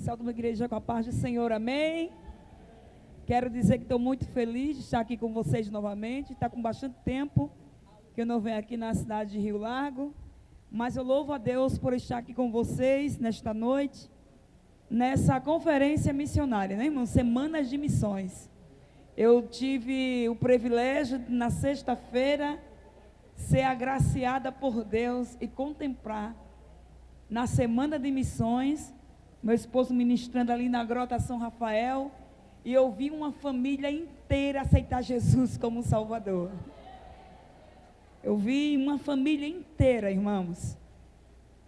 Salve uma igreja com a paz do Senhor, amém? Quero dizer que estou muito feliz de estar aqui com vocês novamente. Está com bastante tempo que eu não venho aqui na cidade de Rio Largo, mas eu louvo a Deus por estar aqui com vocês nesta noite, nessa conferência missionária, né, irmão? Semanas de Missões. Eu tive o privilégio de, na sexta-feira, ser agraciada por Deus e contemplar, na Semana de Missões, meu esposo ministrando ali na Grota São Rafael, e eu vi uma família inteira aceitar Jesus como Salvador. Eu vi uma família inteira, irmãos,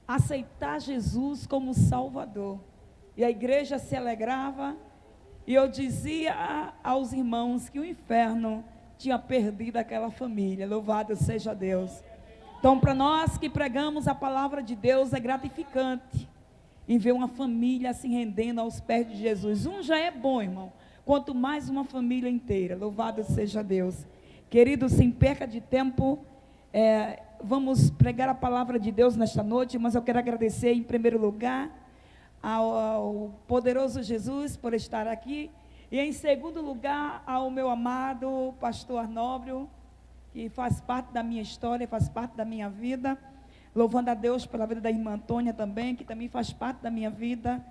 aceitar Jesus como Salvador. E a igreja se alegrava, e eu dizia aos irmãos que o inferno tinha perdido aquela família. Louvado seja Deus. Então, para nós que pregamos a palavra de Deus, é gratificante em ver uma família se rendendo aos pés de Jesus. Um já é bom, irmão, quanto mais uma família inteira. Louvado seja Deus. Queridos, sem perca de tempo, vamos pregar a palavra de Deus nesta noite, mas eu quero agradecer em primeiro lugar ao poderoso Jesus por estar aqui, e em segundo lugar ao meu amado pastor Arnóbio, que faz parte da minha história, faz parte da minha vida, louvando a Deus pela vida da irmã Antônia também, que também faz parte da minha vida,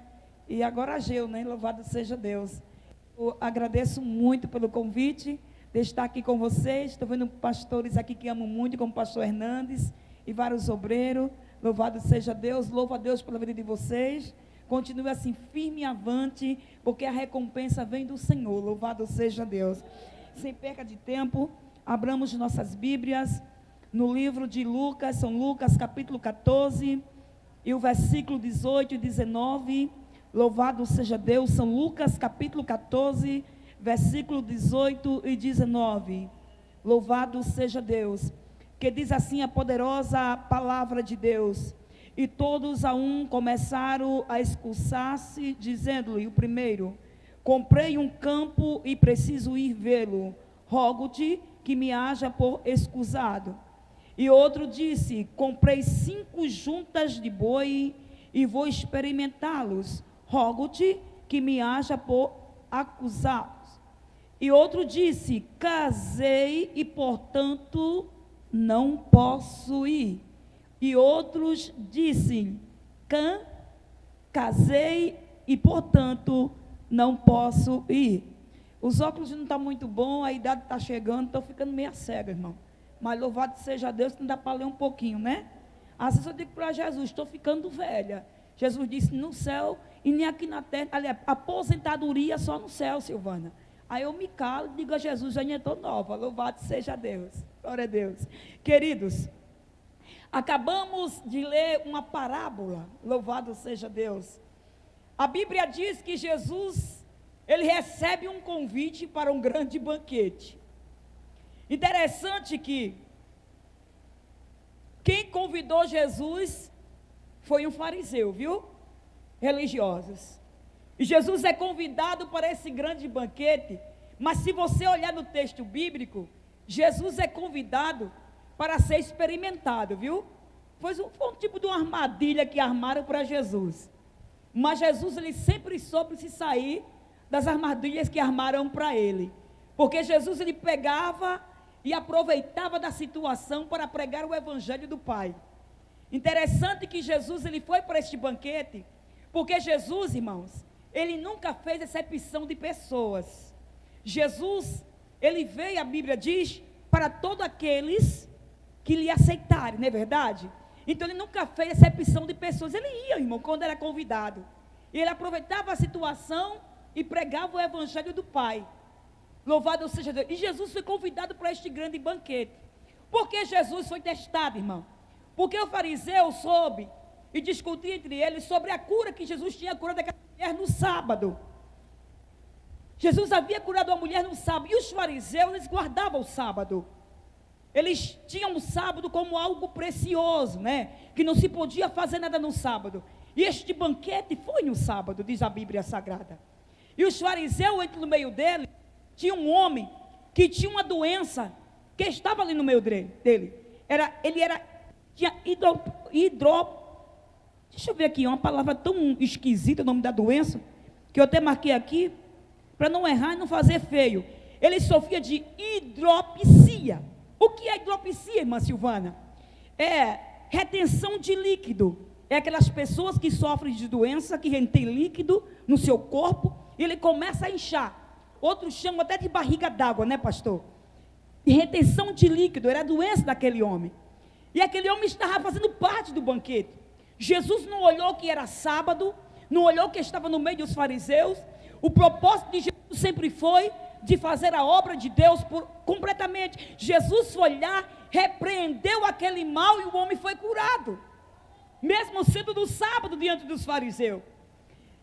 e agora a Geu, né? Louvado seja Deus. Eu agradeço muito pelo convite de estar aqui com vocês. Estou vendo pastores aqui que amo muito, como o pastor Hernandes e vários obreiros. Louvado seja Deus, louvo a Deus pela vida de vocês. Continue assim firme e avante, porque a recompensa vem do Senhor. Louvado seja Deus. Sem perca de tempo, abramos nossas Bíblias no livro de Lucas, São Lucas capítulo 14 e o versículo 18 e 19. Louvado seja Deus. São Lucas capítulo 14, versículo 18 e 19. Louvado seja Deus. Que diz assim a poderosa palavra de Deus: e todos a um começaram a excusar-se, dizendo-lhe o primeiro: comprei um campo e preciso ir vê-lo, rogo-te que me haja por escusado. E outro disse: comprei 5 juntas de boi e vou experimentá-los, rogo-te que me haja por acusados. E outro disse: casei e portanto não posso ir. E outros dizem: casei e portanto não posso ir. Os óculos não estão muito bons, a idade está chegando, estou ficando meio cega, irmão. Mas louvado seja Deus que não dá para ler um pouquinho, né? Às vezes eu digo para Jesus: estou ficando velha. Jesus disse: no céu e nem aqui na terra. Aliás, aposentadoria só no céu, Silvana. Aí eu me calo e digo a Jesus: ainda estou nova. Louvado seja Deus. Glória a Deus. Queridos, acabamos de ler uma parábola. Louvado seja Deus. A Bíblia diz que Jesus, ele recebe um convite para um grande banquete. Interessante que quem convidou Jesus foi um fariseu, viu? Religiosos. E Jesus é convidado para esse grande banquete, mas se você olhar no texto bíblico, Jesus é convidado para ser experimentado, viu? Foi um tipo de uma armadilha que armaram para Jesus. Mas Jesus, ele sempre soube se sair das armadilhas que armaram para ele. Porque Jesus, ele pegava e aproveitava da situação para pregar o evangelho do Pai. Interessante que Jesus, ele foi para este banquete, porque Jesus, irmãos, ele nunca fez acepção de pessoas. Jesus, ele veio, a Bíblia diz, para todos aqueles que lhe aceitarem, não é verdade? Então ele nunca fez acepção de pessoas. Ele ia, irmão, quando era convidado. E ele aproveitava a situação e pregava o evangelho do Pai. Louvado seja Deus. E Jesus foi convidado para este grande banquete. Por que Jesus foi testado, irmão? Porque o fariseu soube e discutia entre eles sobre a cura que Jesus tinha curado daquela mulher no sábado. Jesus havia curado uma mulher no sábado, e os fariseus, eles guardavam o sábado. Eles tinham o sábado como algo precioso, né? Que não se podia fazer nada no sábado. E este banquete foi no sábado, diz a Bíblia Sagrada. E os fariseus, entre no meio dele, tinha um homem que tinha uma doença, que estava ali no meio dele. Tinha Deixa eu ver aqui, uma palavra tão esquisita, o nome da doença, que eu até marquei aqui, para não errar e não fazer feio. Ele sofria de hidropsia. O que é hidropsia, irmã Silvana? É retenção de líquido. É aquelas pessoas que sofrem de doença, que retém líquido no seu corpo, e ele começa a inchar. Outros chamam até de barriga d'água, né, pastor? E retenção de líquido, era a doença daquele homem. E aquele homem estava fazendo parte do banquete. Jesus não olhou que era sábado, não olhou que estava no meio dos fariseus. O propósito de Jesus sempre foi de fazer a obra de Deus completamente. Jesus foi lá, repreendeu aquele mal e o homem foi curado, mesmo sendo no sábado diante dos fariseus.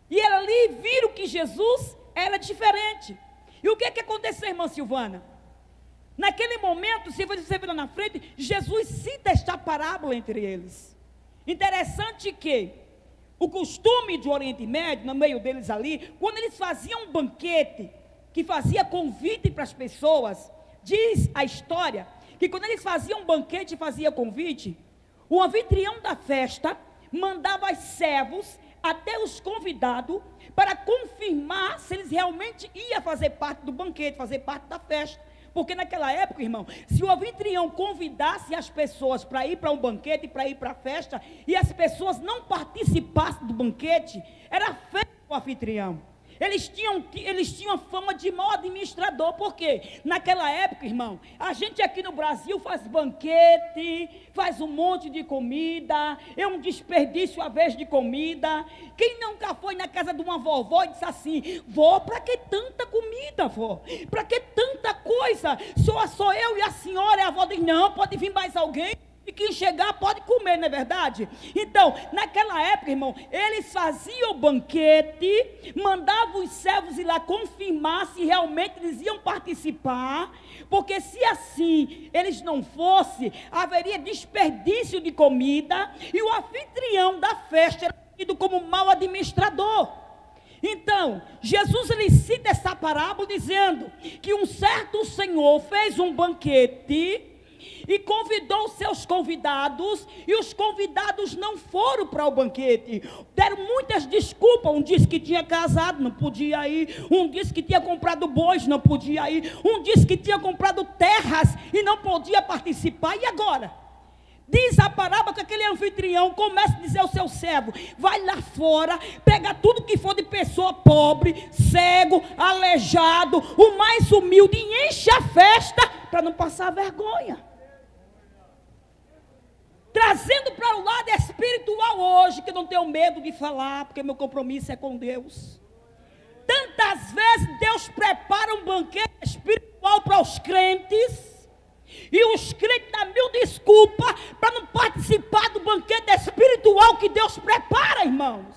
E ali viram que Jesus era diferente. E o que aconteceu, irmã Silvana? Naquele momento, se você vir lá na frente, Jesus cita esta parábola entre eles. Interessante que o costume do Oriente Médio, no meio deles ali, quando eles faziam um banquete, que fazia convite para as pessoas, diz a história, que quando eles faziam um banquete e fazia convite, o anfitrião da festa mandava os servos até os convidados para confirmar se eles realmente iam fazer parte do banquete, fazer parte da festa. Porque naquela época, irmão, se o anfitrião convidasse as pessoas para ir para um banquete, para ir para a festa, e as pessoas não participassem do banquete, era feio o anfitrião. Eles tinham fama de mau administrador, porque naquela época, irmão, a gente aqui no Brasil faz banquete, faz um monte de comida, é um desperdício a vez de comida. Quem nunca foi na casa de uma vovó e disse assim: vó, para que tanta comida, vó? Para que tanta coisa? Só eu e a senhora. E a avó diz: não, pode vir mais alguém. E quem chegar pode comer, não é verdade? Então, naquela época, irmão, eles faziam o banquete, mandavam os servos ir lá confirmar se realmente eles iam participar, porque se assim eles não fossem, haveria desperdício de comida, e o anfitrião da festa era tido como mau administrador. Então, Jesus ele cita essa parábola dizendo que um certo senhor fez um banquete e convidou seus convidados, e os convidados não foram para o banquete, deram muitas desculpas. Um disse que tinha casado, não podia ir. Um disse que tinha comprado bois, não podia ir. Um disse que tinha comprado terras e não podia participar. E agora? Diz a parábola que aquele anfitrião começa a dizer ao seu servo: vai lá fora, pega tudo que for de pessoa pobre, cego, aleijado, o mais humilde, e enche a festa para não passar vergonha. Trazendo para o lado espiritual hoje, que eu não tenho medo de falar, porque meu compromisso é com Deus. Tantas vezes Deus prepara um banquete espiritual para os crentes, e os crentes dão mil desculpas para não participar do banquete espiritual que Deus prepara, irmãos.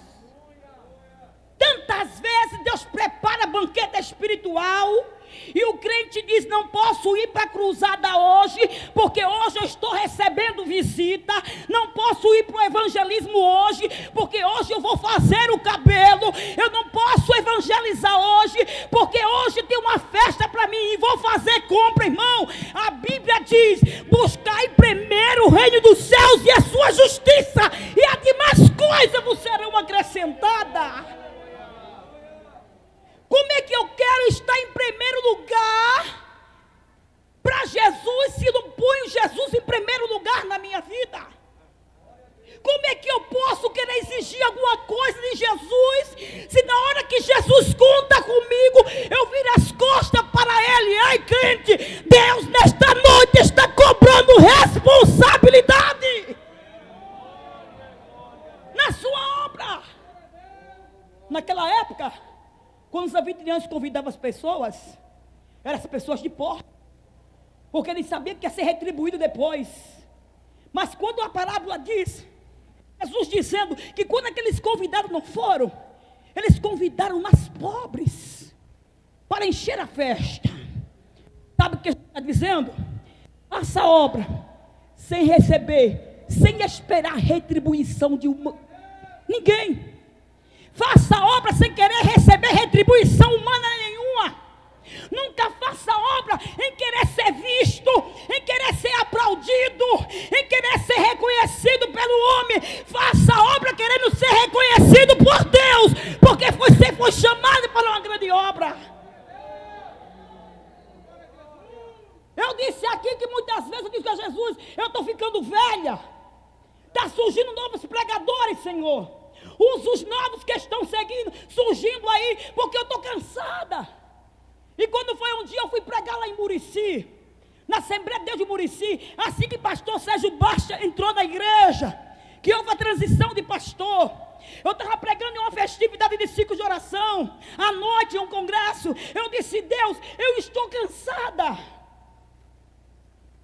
Tantas vezes Deus prepara banquete espiritual, e o crente diz: não posso ir para a cruzada hoje, porque hoje eu estou recebendo visita. Não posso ir para o evangelismo hoje, porque hoje eu vou fazer o cabelo. Eu não posso evangelizar hoje, porque hoje tem uma festa para mim e vou fazer compra, irmão. A Bíblia diz: buscai primeiro o reino dos céus e a sua justiça, e as demais coisas vos serão acrescentadas. Como é que eu quero estar em primeiro lugar para Jesus, se não ponho Jesus em primeiro lugar na minha vida? Como é que eu posso querer exigir alguma coisa de Jesus, se na hora que Jesus conta comigo, eu viro as costas para Ele? Ai, crente, Deus nesta noite está cobrando responsabilidade na sua obra. Naquela época, quando os anfitriões convidavam as pessoas, eram as pessoas de porta, porque eles sabiam que ia ser retribuído depois. Mas quando a parábola diz, Jesus dizendo que quando aqueles convidados não foram, eles convidaram mais pobres para encher a festa. Sabe o que Jesus está dizendo? Faça a obra sem receber, sem esperar retribuição de ninguém. Faça a obra sem querer receber retribuição humana nenhuma. Nunca faça faça obra em querer ser visto, em querer ser aplaudido, em querer ser reconhecido pelo homem. Faça obra querendo ser reconhecido por Deus, porque você foi chamado para uma grande obra. Eu disse aqui que muitas vezes eu disse a Jesus: eu estou ficando velha. Está surgindo novos pregadores, Senhor. Os novos que estão surgindo aí, porque eu estou cansada. E quando foi um dia, eu fui pregar lá em Murici, na Assembleia de Deus de Murici, assim que pastor Sérgio Baixa entrou na igreja, que houve a transição de pastor. Eu estava pregando em uma festividade de ciclo de oração, à noite em um congresso. Eu disse: Deus, eu estou cansada,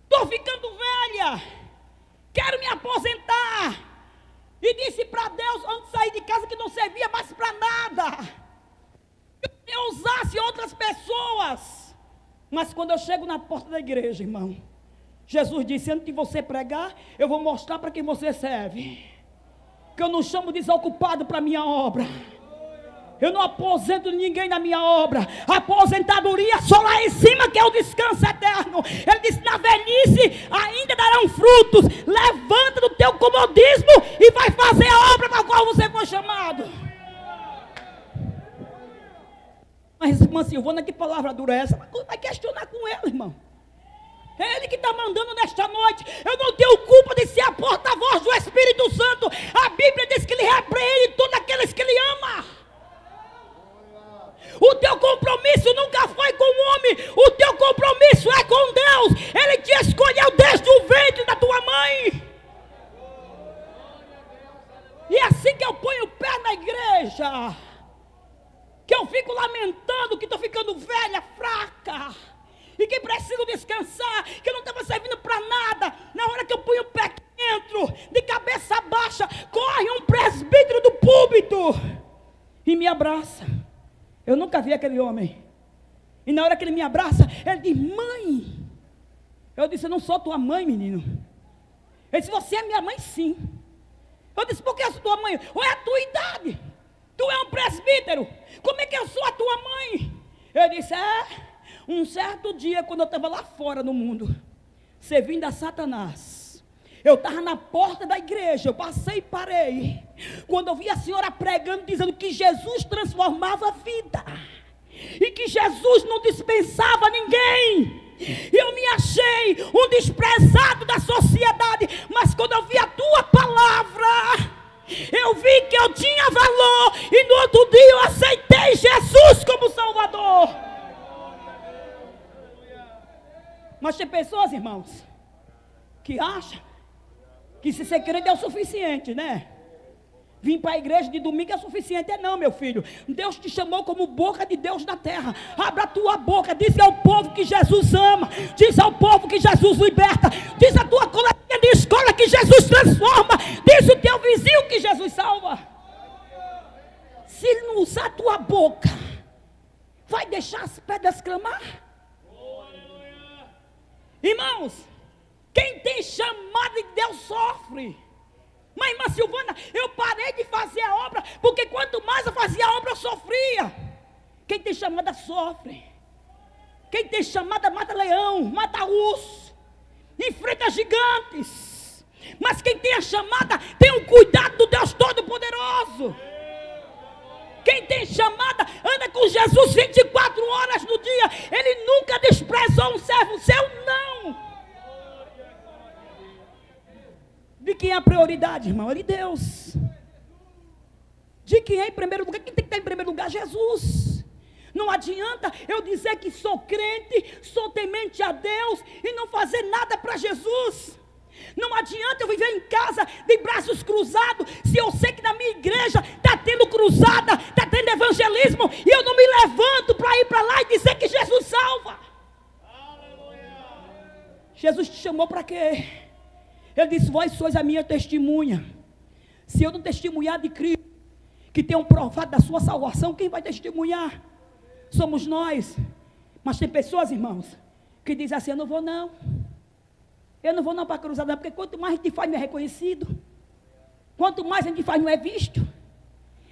estou ficando velha, quero me aposentar. E disse para Deus, antes de sair de casa, que não servia mais para nada, que eu usasse outras pessoas. Mas quando eu chego na porta da igreja, irmão, Jesus disse: antes de você pregar, eu vou mostrar para quem você serve, que eu não chamo desocupado para a minha obra. Eu não aposento ninguém na minha obra. A aposentadoria só lá em cima, que é o descanso eterno. Ele disse: na velhice ainda darão frutos. Levanta do teu comodismo e vai fazer a obra para a qual você foi chamado. Mas, irmã Silvana, que palavra dura essa? Vai questionar com ele, irmão. É Ele que está mandando nesta noite. Eu não tenho culpa de ser a porta-voz do Espírito Santo. A Bíblia diz que Ele repreende todos aqueles que Ele ama. O teu compromisso nunca foi com o homem, o teu compromisso é com Deus. Ele te escolheu desde o ventre da tua mãe. E assim que eu ponho o pé na igreja, que eu fico lamentando que estou ficando velha, fraca, e que preciso descansar, que eu não estava servindo para nada. Na hora que eu ponho o pé aqui dentro, de cabeça baixa, corre um presbítero do púlpito e me abraça. Eu nunca vi aquele homem. E na hora que ele me abraça, ele diz: mãe. Eu disse: eu não sou tua mãe, menino. Ele disse: você é minha mãe, sim. Eu disse: por que eu sou tua mãe? Ou é a tua idade? Tu é um presbítero. Como é que eu sou a tua mãe? Eu disse: um certo dia, quando eu estava lá fora no mundo, servindo a Satanás, eu estava na porta da igreja, eu passei e parei, quando eu vi a senhora pregando, dizendo que Jesus transformava a vida, e que Jesus não dispensava ninguém. Eu me achei um desprezado da sociedade, mas quando eu vi a tua palavra, eu vi que eu tinha valor, e no outro dia eu aceitei Jesus como Salvador. Mas tem pessoas, irmãos, que acham que se ser crente é o suficiente, né? Vir para a igreja de domingo é suficiente. É não, meu filho. Deus te chamou como boca de Deus na terra. Abra a tua boca, diz ao povo que Jesus ama, diz ao povo que Jesus liberta, diz a tua coleguinha de escola que Jesus transforma, diz o teu vizinho que Jesus salva. Se ele não usar a tua boca, vai deixar as pedras clamar? Irmãos, quem tem chamado de Deus sofre. Mas, irmã Silvana, eu parei de fazer a obra, porque quanto mais eu fazia a obra, eu sofria. Quem tem chamada sofre. Quem tem chamada mata leão, mata urso, enfrenta gigantes. Mas quem tem a chamada tem o cuidado do Deus Todo-Poderoso. Quem tem chamada anda com Jesus 24 horas no dia. Ele nunca desprezou um servo seu, não. De quem é a prioridade, irmão? É de Deus. De quem é em primeiro lugar? Quem tem que estar em primeiro lugar? Jesus. Não adianta eu dizer que sou crente, sou temente a Deus e não fazer nada para Jesus. Não adianta eu viver em casa de braços cruzados, se eu sei que na minha igreja está tendo cruzada, está tendo evangelismo, e eu não me levanto para ir para lá e dizer que Jesus salva. Aleluia. Jesus te chamou para quê? Ele disse: vós sois a minha testemunha. Se eu não testemunhar de Cristo, que tem um provado da sua salvação, quem vai testemunhar? Somos nós. Mas tem pessoas, irmãos, que dizem assim: eu não vou não. Eu não vou não para a cruzada, porque quanto mais a gente faz não é reconhecido. Quanto mais a gente faz não é visto.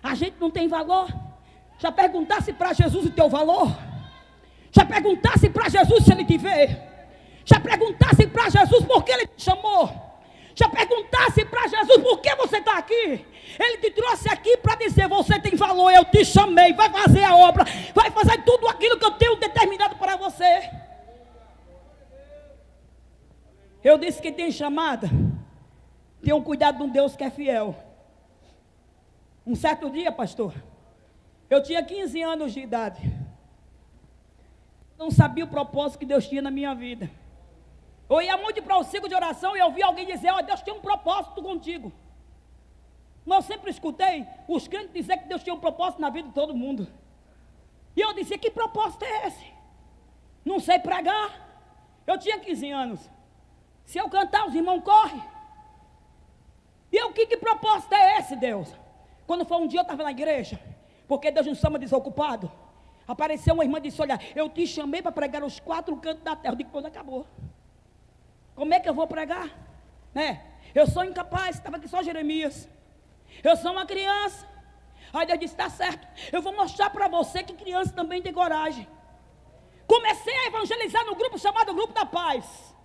A gente não tem valor. Já perguntasse para Jesus o teu valor? Já perguntasse para Jesus se Ele te vê? Já perguntasse para Jesus por que Ele te chamou? Já perguntasse para Jesus por que você está aqui? Ele te trouxe aqui para dizer: você tem valor, eu te chamei, vai fazer a obra, vai fazer tudo aquilo que eu tenho determinado para você. Eu disse que tem chamada. Tenham cuidado de um Deus que é fiel. Um certo dia, pastor, eu tinha 15 anos de idade. Não sabia o propósito que Deus tinha na minha vida. Eu ia muito para o ciclo de oração e eu vi alguém dizer: ó, Deus tem um propósito contigo. Mas eu sempre escutei os crentes dizer que Deus tinha um propósito na vida de todo mundo. E eu disse: que propósito é esse? Não sei pregar. Eu tinha 15 anos. Se eu cantar, os irmãos correm. E eu, que propósito é esse, Deus? Quando foi um dia eu estava na igreja, porque Deus não chama desocupado. Apareceu uma irmã e disse: olha, eu te chamei para pregar os 4 cantos da terra. Eu digo: quando acabou, como é que eu vou pregar? Né? Eu sou incapaz, estava aqui só Jeremias. Eu sou uma criança. Aí Deus disse: está certo, eu vou mostrar para você que criança também tem coragem. Comecei a evangelizar no grupo chamado Grupo da Paz.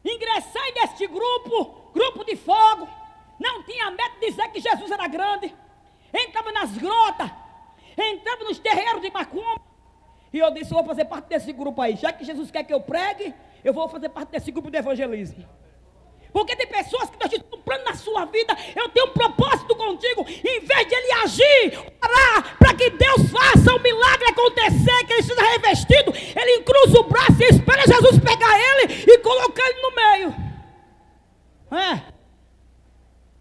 Ingressei neste grupo de fogo. Não tinha medo de dizer que Jesus era grande. Entrava nas grotas, entrava nos terreiros de macumba. E eu disse: eu vou fazer parte desse grupo aí. Já que Jesus quer que eu pregue, eu vou fazer parte desse grupo de evangelismo. Porque tem pessoas que estão um plano na sua vida. Eu tenho um propósito contigo. Em vez de ele agir, orar para que Deus faça um milagre acontecer, que ele seja revestido, ele cruza o braço e espera Jesus pegar ele e colocar ele no meio.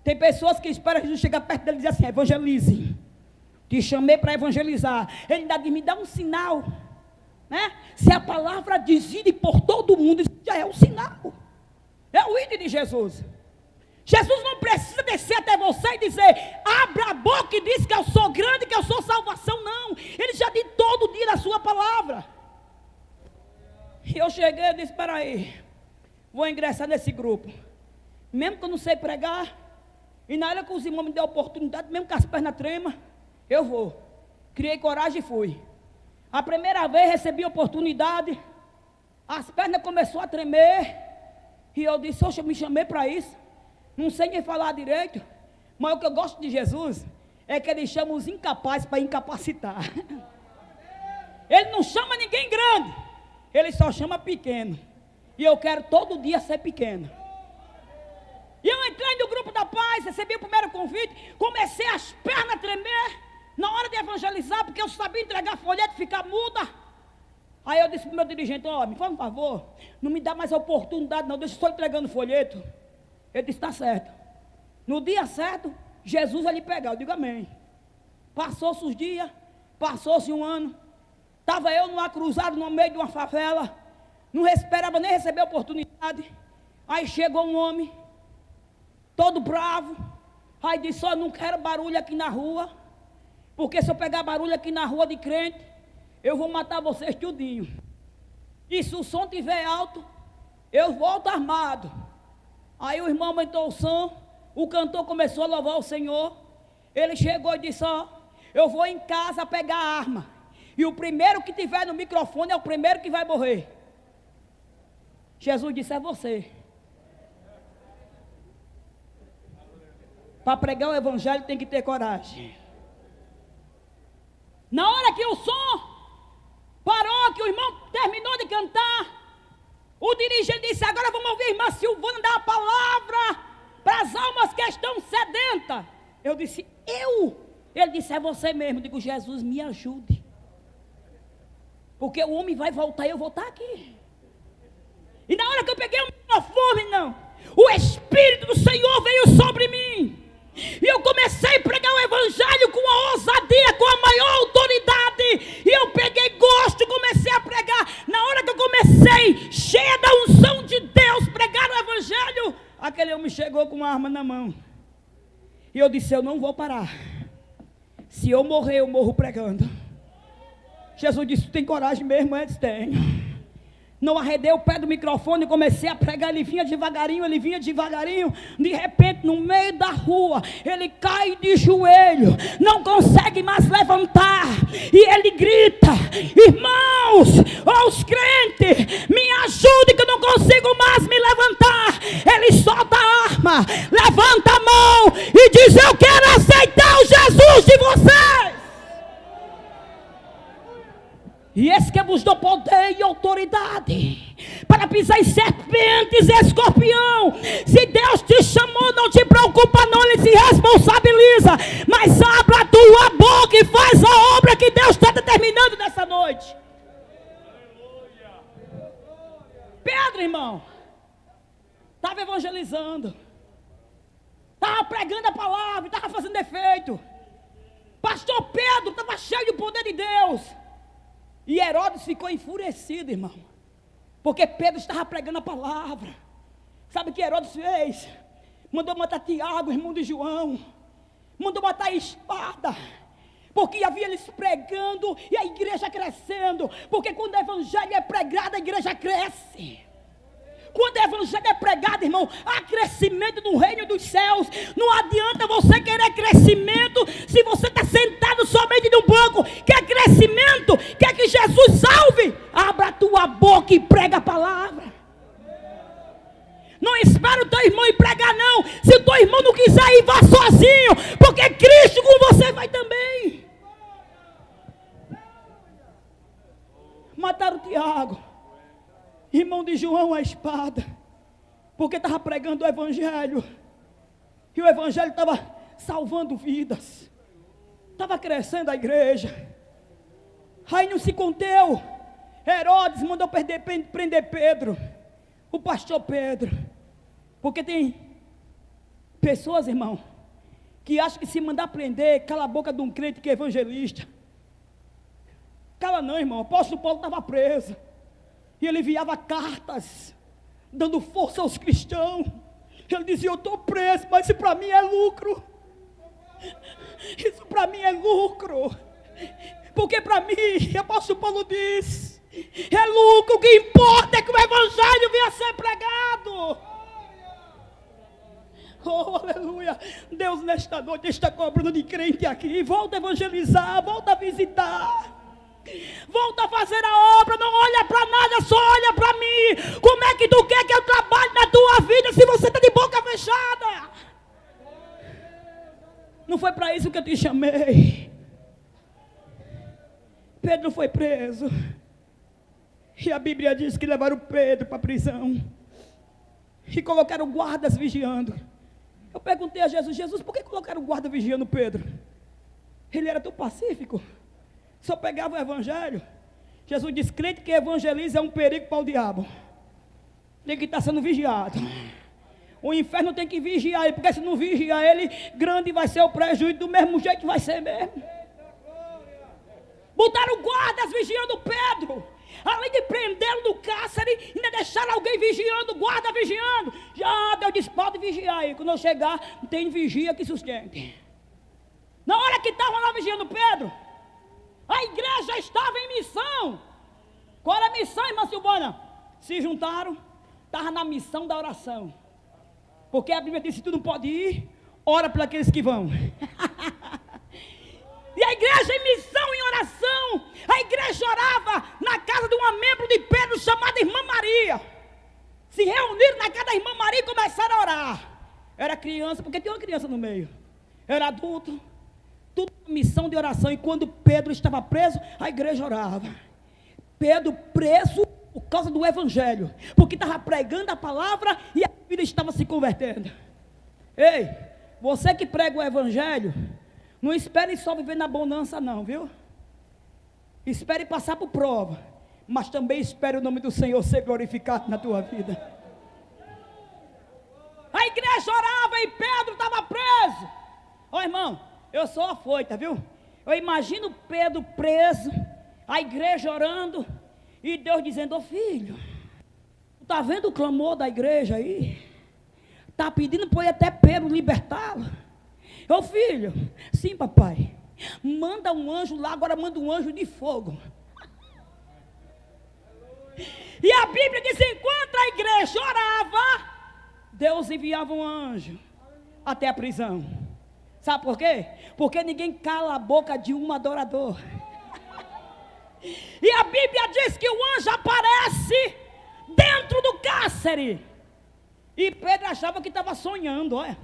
Tem pessoas que esperam Jesus chegar perto dele e dizer assim: evangelize. Te chamei para evangelizar. Ele ainda diz: me dá um sinal. Né? Se a palavra diz ir por todo mundo, isso já é um sinal. É o ídolo de Jesus. Jesus não precisa descer até você e dizer: abra a boca e diz que eu sou grande, que eu sou salvação. Não, ele já diz todo dia na sua palavra. E eu cheguei e disse: espera aí, vou ingressar nesse grupo. Mesmo que eu não sei pregar, e na hora que os irmãos me dêem a oportunidade, mesmo que as pernas tremam, eu vou. Criei coragem e fui. A primeira vez recebi a oportunidade, as pernas começaram a tremer. E eu disse: oxe, eu me chamei para isso. Não sei nem falar direito. Mas o que eu gosto de Jesus é que ele chama os incapazes para incapacitar. Ele não chama ninguém grande, ele só chama pequeno. E eu quero todo dia ser pequeno. E eu entrei no grupo da paz, recebi o primeiro convite, comecei as pernas a tremer na hora de evangelizar, porque eu sabia entregar folheto e ficar muda. Aí eu disse para o meu dirigente: ó, me faz um favor, não me dá mais a oportunidade não, deixa eu só entregando folheto. Ele disse: está certo. No dia certo, Jesus vai lhe pegar. Eu digo: amém. Passou-se os dias, passou-se um ano, estava eu numa cruzada no meio de uma favela, não esperava nem receber a oportunidade. Aí chegou um homem, todo bravo, aí disse: ó, não quero barulho aqui na rua, porque se eu pegar barulho aqui na rua de crente, eu vou matar vocês tudinho. E se o som estiver alto, eu volto armado. Aí o irmão aumentou o som, o cantor começou a louvar o Senhor. Ele chegou e disse: ó, eu vou em casa pegar a arma, e o primeiro que tiver no microfone é o primeiro que vai morrer. Jesus disse: é você. Para pregar o evangelho tem que ter coragem. Na hora que o som parou, que o irmão terminou de cantar, o dirigente disse: agora vamos ouvir a irmã Silvana dar a palavra para as almas que estão sedentas. Eu disse: eu? Ele disse: é você mesmo. Eu digo: Jesus, me ajude, porque o homem vai voltar e eu vou estar aqui. E na hora que eu peguei o microfone, não, o Espírito do Senhor veio sobre mim. E eu comecei a pregar o evangelho com a ousadia, com a maior autoridade. E eu peguei gosto, comecei a pregar. Na hora que eu comecei, cheia da unção de Deus, pregar o evangelho, aquele homem chegou com uma arma na mão. E eu disse: eu não vou parar. Se eu morrer, eu morro pregando. Jesus disse: tu tem coragem mesmo? Antes tenho. Não arredei o pé do microfone e comecei a pregar. Ele vinha devagarinho. De repente, no meio da rua, ele cai de joelho, não consegue mais levantar. e ele grita: irmãos, os crentes, me ajudem que eu não consigo mais me levantar. Ele solta a arma, levanta a mão e diz: eu quero aceitar o Jesus de vocês. E esse que vos dou poder e autoridade para pisar em serpentes e escorpião. Se Deus te chamou, não te preocupa não, Ele se responsabiliza. Mas abra a tua boca e faz a obra que Deus está determinando nessa noite. Pedro, irmão, estava evangelizando, estava pregando a palavra, estava fazendo efeito. Pastor Pedro estava cheio do poder de Deus. E Herodes ficou enfurecido, irmão, porque Pedro estava pregando a palavra. Sabe o que Herodes fez? Mandou matar Tiago, irmão de João. Mandou matar a espada, porque havia eles pregando e a igreja crescendo. Porque quando o evangelho é pregado, a igreja cresce. Quando o evangelho é pregado, irmão, há crescimento no reino dos céus. Não adianta você querer crescimento se você está sentado somente no banco. Quer crescimento? Quer que Jesus salve? Abra a tua boca e prega a palavra. Não espera o teu irmão ir pregar, não. Se o teu irmão não quiser ir, vá sozinho, porque Cristo com você vai também. Mataram Tiago, irmão de João, a espada, porque estava pregando o evangelho, e o evangelho estava salvando vidas, estava crescendo a igreja. Aí não se conteu, Herodes mandou prender Pedro, o pastor Pedro, porque tem pessoas, irmão, que acham que se mandar prender, cala a boca de um crente que é evangelista. Cala não, irmão. O apóstolo Paulo estava preso, e ele enviava cartas, dando força aos cristãos. Ele dizia: eu estou preso, mas isso para mim é lucro. Isso para mim é lucro. Porque para mim, o apóstolo Paulo diz, é lucro. O que importa é que o evangelho venha a ser pregado. Oh, aleluia. Deus nesta noite está cobrando de crente aqui. Volta a evangelizar, volta a visitar, volta a fazer a obra. Não olha para nada, só olha para mim. Como é que tu quer que eu trabalhe na tua vida se você está de boca fechada? Não foi para isso que eu te chamei. Pedro foi preso, e a Bíblia diz que levaram Pedro para a prisão e colocaram guardas vigiando. Eu perguntei a Jesus: Jesus, por que colocaram guarda vigiando Pedro? Ele era tão pacífico, só pegava o evangelho. Jesus disse: crente que evangeliza é um perigo para o diabo, tem que estar sendo vigiado. O inferno tem que vigiar ele, porque se não vigiar ele, grande vai ser o prejuízo, do mesmo jeito vai ser mesmo. Botaram guardas vigiando Pedro, além de prendê-lo no cárcere, ainda deixaram alguém vigiando, guarda vigiando. Já Deus disse: pode vigiar aí, quando eu chegar, tem vigia que sustente. Na hora que estavam lá vigiando Pedro, a igreja estava em missão. Qual era a missão, irmã Silvana? Se juntaram, estava na missão da oração. Porque a Bíblia diz: se tu não pode ir, ora por aqueles que vão. E a igreja em missão, em oração. A igreja orava na casa de uma membro de Pedro, chamada Irmã Maria. Se reuniram na casa da Irmã Maria e começaram a orar. Era criança, porque tinha uma criança no meio. Era adulto. Tudo missão de oração. E quando Pedro estava preso, a igreja orava. Pedro preso por causa do evangelho, porque estava pregando a palavra e a vida estava se convertendo. Ei, você que prega o evangelho, não espere só viver na bonança não, viu? Espere passar por prova, mas também espere o nome do Senhor ser glorificado na tua vida. A igreja orava e Pedro estava preso. Ó, irmão, eu sou afoita, viu? Eu imagino Pedro preso, a igreja orando, e Deus dizendo: ô filho, está vendo o clamor da igreja aí? Está pedindo para eu até Pedro libertá-lo. Ô filho, sim papai, manda um anjo lá, agora manda um anjo de fogo. E a Bíblia diz: enquanto a igreja orava, Deus enviava um anjo até a prisão. Sabe por quê? Porque ninguém cala a boca de um adorador. E a Bíblia diz que o anjo aparece dentro do cárcere. E Pedro achava que estava sonhando, olha.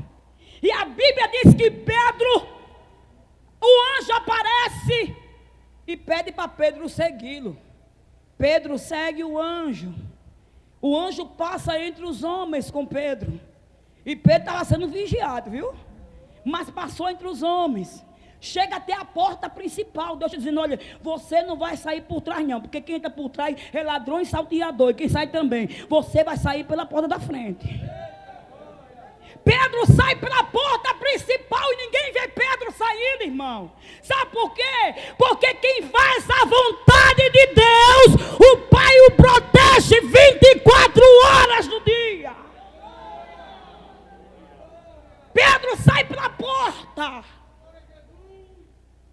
E a Bíblia diz que Pedro, o anjo aparece e pede para Pedro segui-lo. Pedro segue o anjo. O anjo passa entre os homens com Pedro. E Pedro estava sendo vigiado, viu? Mas passou entre os homens. Chega até a porta principal. Deus está dizendo: olha, você não vai sair por trás não, porque quem entra por trás é ladrão e salteador, e quem sai também. Você vai sair pela porta da frente. Pedro sai pela porta principal e ninguém vê Pedro saindo, irmão. Sabe por quê? Porque quem faz a vontade de Deus, o Pai o protege 24 horas no dia. Pedro sai pela porta.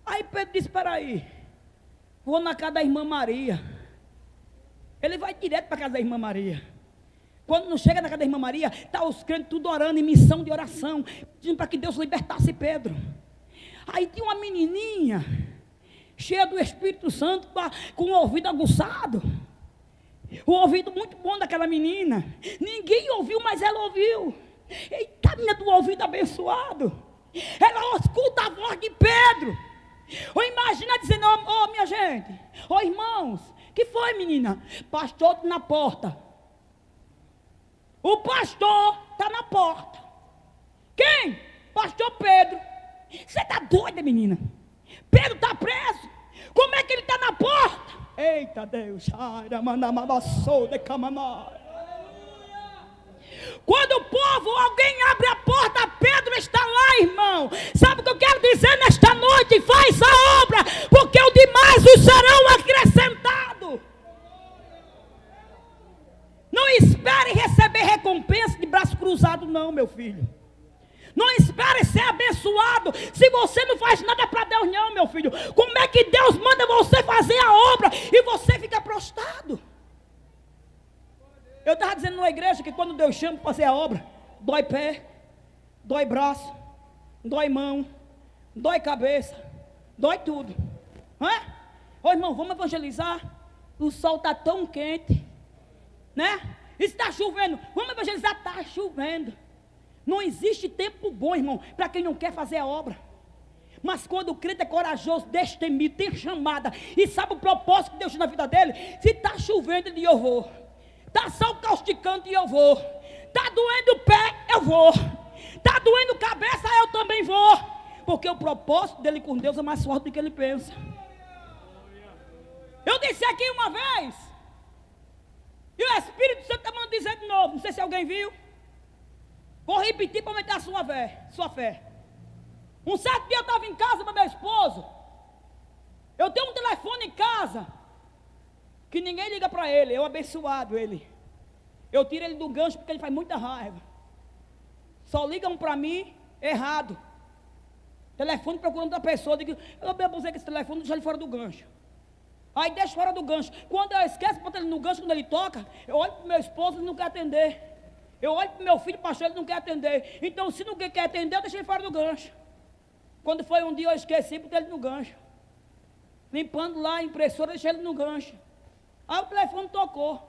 Aí Pedro disse: espera aí, vou na casa da irmã Maria. Ele vai direto para a casa da irmã Maria. Quando não chega na casa da irmã Maria, está os crentes tudo orando em missão de oração, pedindo para que Deus libertasse Pedro. Aí tinha uma menininha, cheia do Espírito Santo, com o ouvido aguçado. O ouvido muito bom daquela menina. Ninguém ouviu, mas ela ouviu. Eita, a menina do ouvido abençoado. Ela escuta a voz de Pedro. Ou imagina dizendo: ó, minha gente, ó, irmãos, que foi, menina? Pastor na porta. O pastor está na porta. Quem? Pastor Pedro. Você está doida, menina? Pedro está preso. Como é que ele está na porta? Eita Deus. Quando o povo, alguém abre a porta, Pedro está lá, irmão. Sabe o que eu quero dizer nesta noite? Faz a obra, porque o demais os serão acrescentados. Não espere receber recompensa de braço cruzado, não, meu filho. Não espere ser abençoado se você não faz nada para Deus, não, meu filho. Como é que Deus manda você fazer a obra e você fica prostrado? Eu estava dizendo na igreja que quando Deus chama para fazer a obra, dói pé, dói braço, dói mão, dói cabeça, dói tudo. Ô irmão, vamos evangelizar. O sol está tão quente, né? Está chovendo. Vamos evangelizar, está chovendo. Não existe tempo bom, irmão, para quem não quer fazer a obra. Mas quando o crente é corajoso, destemido, tem chamada e sabe o propósito que Deus tem na vida dele, se está chovendo, ele diz: eu vou. Está sol causticando e eu vou. Está doendo o pé, eu vou. Está doendo cabeça, eu também vou. Porque o propósito dele com Deus é mais forte do que ele pensa. Eu disse aqui uma vez, e o Espírito Santo está mandando dizer de novo. Não sei se alguém viu. Vou repetir para aumentar a sua fé. Um certo dia eu estava em casa com meu esposo. Eu tenho um telefone em casa que ninguém liga para ele. Eu abençoado ele. Eu tiro ele do gancho porque ele faz muita raiva. Só ligam para mim errado. Telefone procurando outra pessoa. Eu digo: eu abusei com esse telefone, deixa ele fora do gancho. Aí deixo fora do gancho. Quando eu esqueço, boto ele no gancho, quando ele toca, eu olho para o meu esposo, ele não quer atender. Eu olho para o meu filho, pastor, ele não quer atender. Então, se não quer atender, eu deixei ele fora do gancho. Quando foi um dia, eu esqueci, botei ele no gancho. Limpando lá a impressora, deixei ele no gancho. Aí o telefone tocou.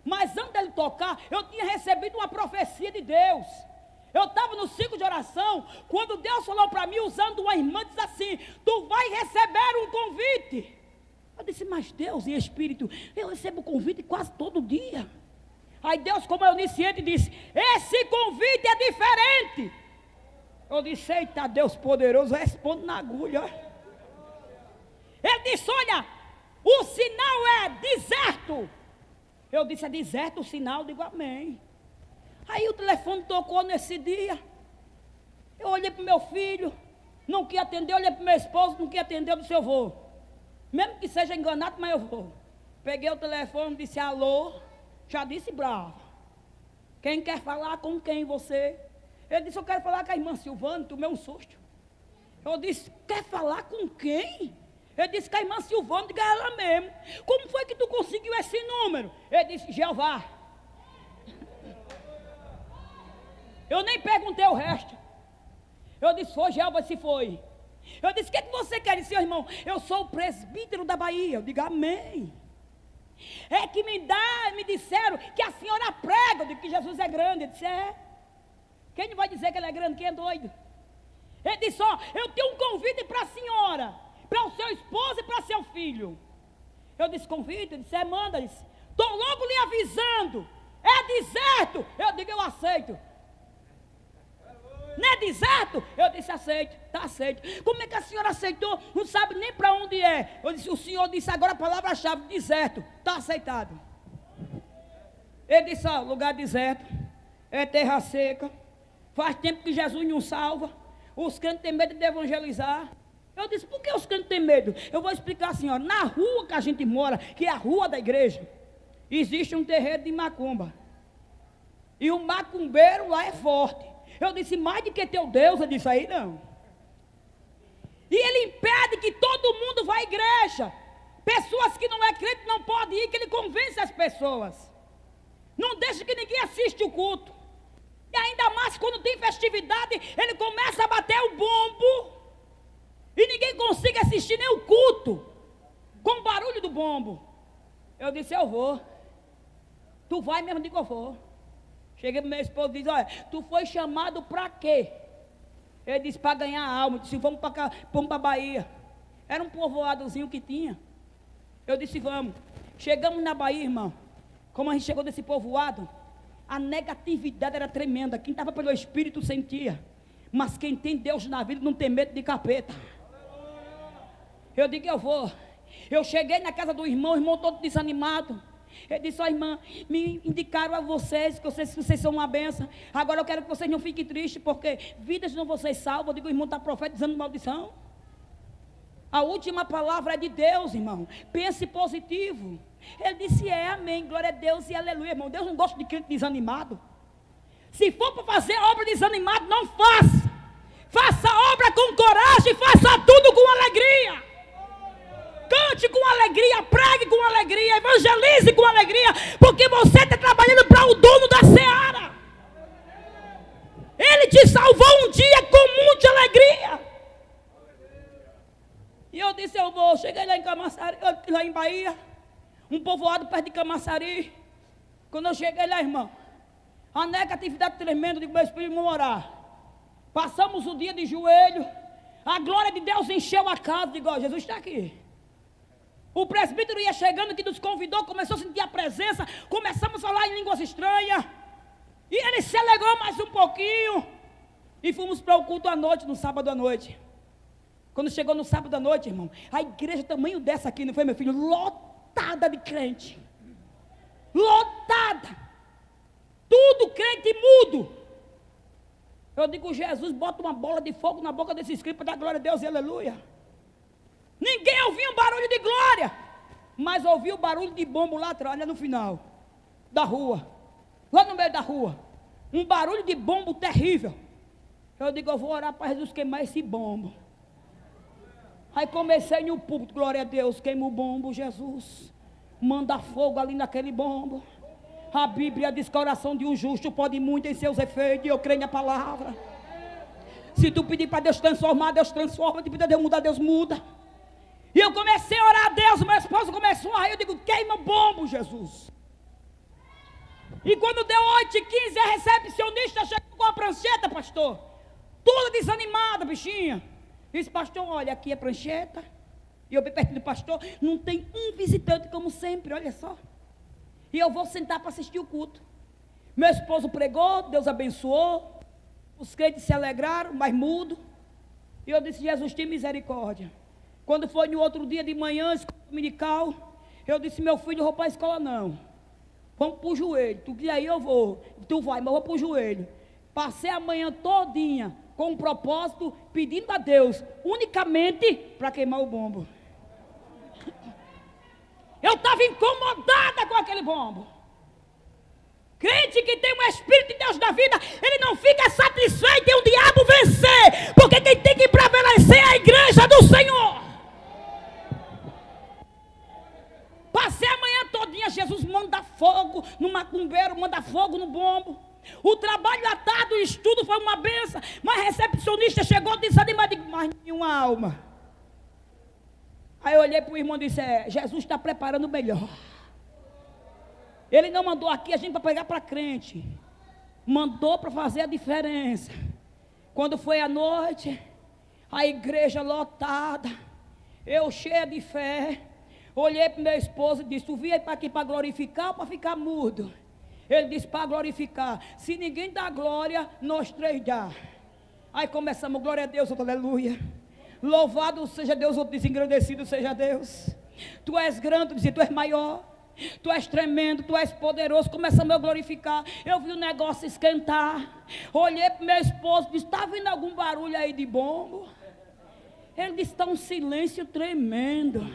Mas antes dele tocar, eu tinha recebido uma profecia de Deus. Eu estava no ciclo de oração, quando Deus falou para mim, usando uma irmã, diz assim: tu vai receber um convite. Eu disse: mas Deus e Espírito, eu recebo convite quase todo dia. Aí Deus, como é onisciente, disse: esse convite é diferente. Eu disse: eita, Deus poderoso, responde na agulha. Ele disse: olha, o sinal é deserto. Eu disse: é deserto o sinal? Eu digo: amém. Aí o telefone tocou nesse dia. Eu olhei para o meu filho, não quis atender. Olhei para o meu esposo, não quis atender. Eu disse: eu vou. Mesmo que seja enganado, mas eu vou. Peguei o telefone, disse: alô. Já disse bravo. Quem quer falar com quem você? Ele disse: eu quero falar com a irmã Silvana. Tomei um susto. Eu disse: quer falar com quem? Ele disse: com a irmã Silvana. Diga ela mesmo. Como foi que tu conseguiu esse número? Ele disse: Jeová. Eu nem perguntei o resto. Eu disse: foi Jeová, se foi. Eu disse, o que você quer? Ele disse, irmão, eu sou o presbítero da Bahia. Eu digo, amém. É que me disseram que a senhora prega. Eu digo que Jesus é grande. Ele disse, é. Quem não vai dizer que ele é grande? Quem é doido? Ele disse, eu tenho um convite para a senhora, para o seu esposo e para seu filho. Eu disse, convite? Ele disse, manda. Ele disse, estou logo lhe avisando, é deserto. Eu digo, eu aceito. Não é deserto? Eu disse, aceito, está aceito. Como é que a senhora aceitou? Não sabe nem para onde é. Eu disse, o senhor disse agora a palavra-chave, deserto, está aceitado. Ele disse, lugar deserto, é terra seca, faz tempo que Jesus não salva, os crentes têm medo de evangelizar. Eu disse, por que os crentes têm medo? Eu vou explicar, senhora. Na rua que a gente mora, que é a rua da igreja, existe um terreiro de macumba. E o macumbeiro lá é forte. Eu disse, mais do que teu Deus? Eu disse, aí não. E ele impede que todo mundo vá à igreja. Pessoas que não é crente não podem ir, que ele convence as pessoas. Não deixa que ninguém assista o culto. E ainda mais quando tem festividade, ele começa a bater o bombo. E ninguém consegue assistir nem o culto com o barulho do bombo. Eu disse, eu vou. Tu vai mesmo? Eu digo, eu vou. Cheguei para meu esposo e disse, olha, tu foi chamado para quê? Ele disse, para ganhar alma. Eu disse, vamos para cá, vamos para a Bahia. Era um povoadozinho que tinha. Eu disse, vamos. Chegamos na Bahia, irmão. Como a gente chegou desse povoado, a negatividade era tremenda. Quem estava pelo Espírito sentia. Mas quem tem Deus na vida não tem medo de capeta. Eu digo, eu vou. Eu cheguei na casa do irmão, o irmão todo desanimado. Ele disse, irmã, me indicaram a vocês, que vocês são uma benção. Agora eu quero que vocês não fiquem tristes, porque vidas não vocês salvam. Eu digo, o irmão está profetizando maldição. A última palavra é de Deus, irmão. Pense positivo. Ele disse, amém, glória a Deus e aleluia, irmão. Deus não gosta de crente desanimado. Se for para fazer obra desanimado, não faça. Faça obra com coragem, faça tudo com alegria. Cante com alegria, pregue com alegria, evangelize com alegria, porque você está trabalhando para o dono da seara. Ele te salvou um dia com muita alegria. E eu disse, eu vou. Cheguei lá em Camaçari, lá em Bahia, um povoado perto de Camaçari. Quando eu cheguei lá, irmão, a negatividade tremenda, eu digo, meu espírito, vamos orar. Passamos o dia de joelho, a glória de Deus encheu a casa, digo, Jesus está aqui. O presbítero ia chegando, que nos convidou, começou a sentir a presença, começamos a falar em línguas estranhas, e ele se alegrou mais um pouquinho, e fomos para o culto à noite, no sábado à noite. Quando chegou no sábado à noite, irmão, a igreja tamanho dessa aqui, não foi, meu filho? Lotada de crente, lotada, tudo crente mudo. Eu digo, Jesus, bota uma bola de fogo na boca desse escrito para dar glória a Deus e aleluia. Ninguém ouvia um barulho de glória, mas ouvia o barulho de bombo lá atrás, no final da rua, lá no meio da rua, um barulho de bombo terrível. Eu digo, eu vou orar para Jesus queimar esse bombo. Aí comecei no púlpito, glória a Deus, queima o bombo, Jesus, manda fogo ali naquele bombo. A Bíblia diz que a oração de um justo pode muito em seus efeitos, e eu creio na palavra. Se tu pedir para Deus transformar, Deus transforma. Se pedir Deus mudar, Deus muda. E eu comecei a orar a Deus, meu esposo começou a rir, eu digo, queima o bombo, Jesus. E quando deu 8h15, a recepcionista chegou com a prancheta, pastor, toda desanimada, bichinha. Disse, pastor, olha, aqui é prancheta. E eu bem perto do pastor, não tem um visitante como sempre, olha só. E eu vou sentar para assistir o culto. Meu esposo pregou, Deus abençoou. Os crentes se alegraram, mas mudo. E eu disse, Jesus, tem misericórdia. Quando foi no outro dia de manhã, escola dominical, eu disse, meu filho, eu vou para a escola não. Vamos para o joelho. Tu diz aí, eu vou. Tu vai, mas eu vou para o joelho. Passei a manhã todinha com um propósito, pedindo a Deus, unicamente para queimar o bombo. Eu estava incomodada com aquele bombo. Crente que tem um Espírito de Deus na vida, ele não fica satisfeito em o diabo vencer, porque quem tem que prevalecer é a igreja do Senhor. Passei a manhã todinha, Jesus manda fogo no macumbeiro, manda fogo no bombo. O trabalho à tarde, o estudo foi uma benção. Mas a recepcionista chegou desanimada e disse, mas nenhuma alma. Aí eu olhei para o irmão e disse, Jesus está preparando o melhor. Ele não mandou aqui a gente para pregar para crente. Mandou para fazer a diferença. Quando foi à noite, a igreja lotada, eu cheia de fé, olhei para o meu esposo e disse, tu vinha aqui para glorificar ou para ficar mudo? Ele disse, para glorificar. Se ninguém dá glória, nós três dá. Aí começamos, glória a Deus, aleluia. Louvado seja Deus, outro disse, engrandecido seja Deus. Tu és grande, disse, tu és maior. Tu és tremendo, tu és poderoso. Começamos a glorificar. Eu vi o negócio esquentar. Olhei para o meu esposo, disse, está vindo algum barulho aí de bombo? Ele disse, está um silêncio tremendo.